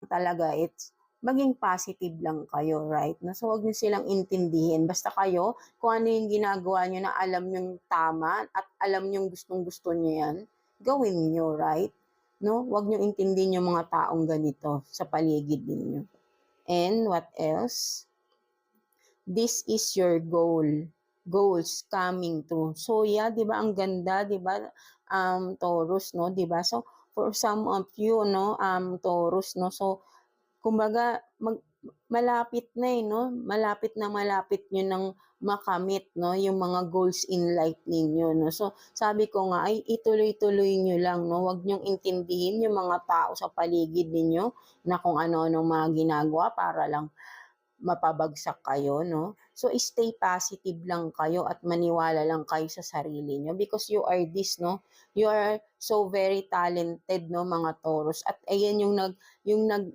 talaga, it's maging positive lang kayo, right? No? So, huwag niyo silang intindihin. Basta kayo, kung ano yung ginagawa niyo na alam niyong tama at alam niyong gustong-gusto niyo yan, gawin niyo, right? No? Huwag niyo intindihin yung mga taong ganito sa paligid ninyo. And what else? This is your goals coming true. So yeah, 'di ba ang ganda, 'di ba? Taurus, no, 'di ba? So for some of you, no, Taurus, no. So kumbaga malapit na no? Malapit niyo nang makamit, no, yung mga goals in life ninyo, no. So sabi ko nga ay ituloy-tuloy niyo lang, no. Huwag niyong intindihin yung mga tao sa paligid ninyo na kung ano-anong mga ginagawa para lang mapabagsak kayo, no? So, stay positive lang kayo at maniwala lang kayo sa sarili nyo because you are this, no? You are so very talented, no, mga Taurus. At ayan yung